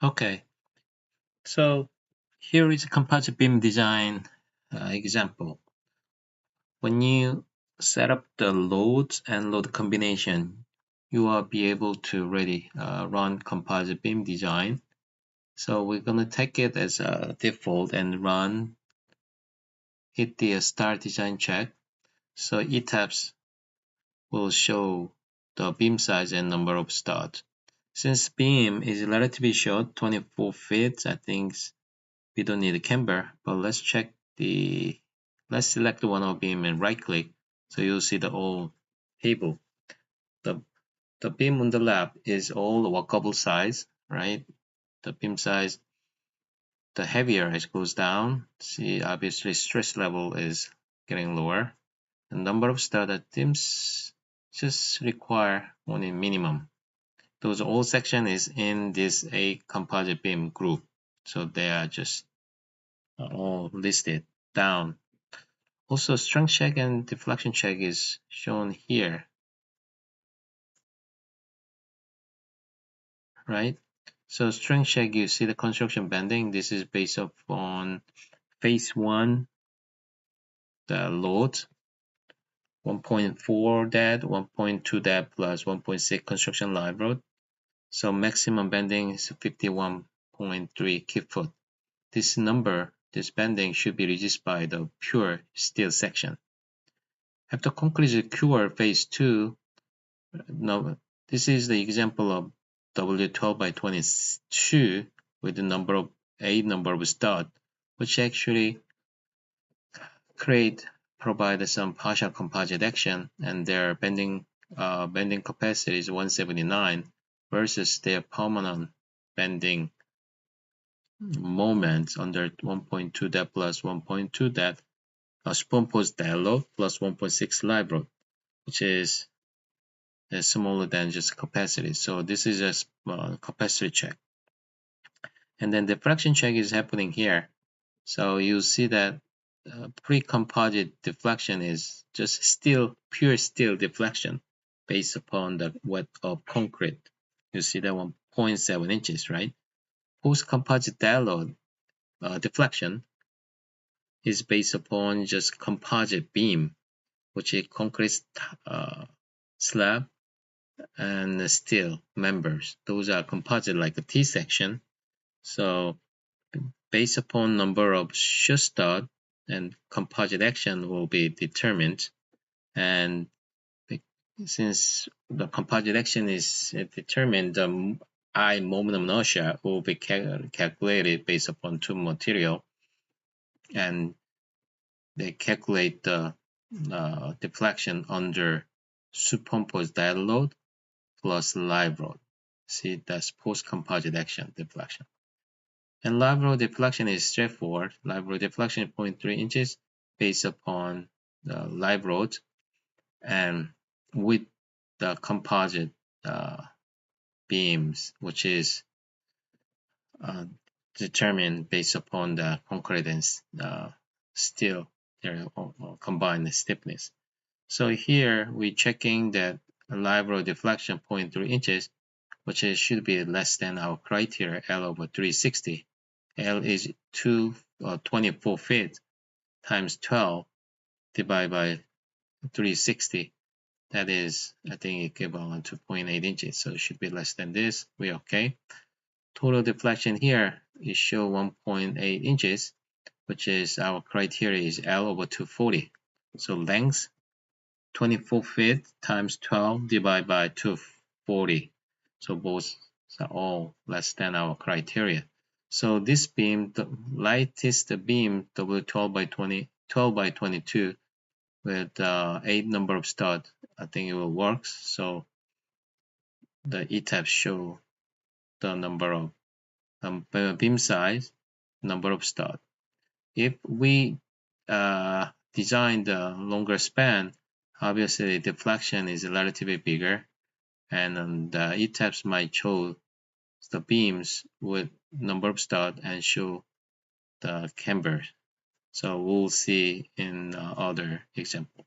Okay, so here is a composite beam design example. When you set up the loads and load combination, you will be able to really run composite beam design. So we're going to take it as a default and hit the start design check. So ETABS will show the beam size and number of studs. Since beam is relatively short, 24 feet, I think we don't need a camber, but let's select one of beam and right click. So you'll see the whole table. The beam on the left is all workable size, right? The beam size, the heavier it goes down. See, obviously stress level is getting lower. The number of studs that beams just require only minimum. Those all section is in this A composite beam group. So they are just all listed down. Also, strength check and deflection check is shown here, right? So strength check, you see the construction bending. This is based on phase 1, the load, 1.4 that, 1.2 that plus 1.6 construction live load. So maximum bending is 51.3 kfoot. This number, this bending should be reduced by the pure steel section. After concrete is cure phase 2, now this is the example of W12 by 22 with the number of stud, which actually provide some partial composite action, and their bending capacity is 179 versus their permanent bending moment under 1.2 depth plus 1.2 depth, superimposed dialogue plus 1.6 live load, which is smaller than just capacity. So this is a capacity check. And then deflection check is happening here. So you see that pre-composite deflection is just pure steel deflection based upon the width of concrete. You see that 1.7 inches, right? Post-composite dialogue deflection is based upon just composite beam, which is concrete slab and steel members. Those are composite like a T-section. So based upon number of shear stud and composite action will be determined. And since the composite action is determined, the I moment of inertia will be calculated based upon two material, and they calculate the deflection under superimposed dial load plus live load. See, that's post-composite action deflection. And live load deflection is straightforward. Live load deflection is 0.3 inches based upon the live load and with the composite beams, which is determined based upon the concrete and steel combined stiffness. So here we're checking that live load deflection 0.3 inches, which should be less than our criteria L over 360. L is 24 feet times 12 divided by 360. That is, I think, equivalent to 0.8 inches. So it should be less than this. We're okay. Total deflection here is show 1.8 inches, which is our criteria is L over 240. So length 24 feet times 12 divided by 240. So both are all less than our criteria. So this beam, the lightest beam, W12 by 12 by 22 with 8 number of studs, I think it will work. So the ETABS show the number of beam size, number of studs. If we design the longer span, obviously deflection is relatively bigger, and the ETABS might show the beams with number of studs and show the camber. So we'll see in other example.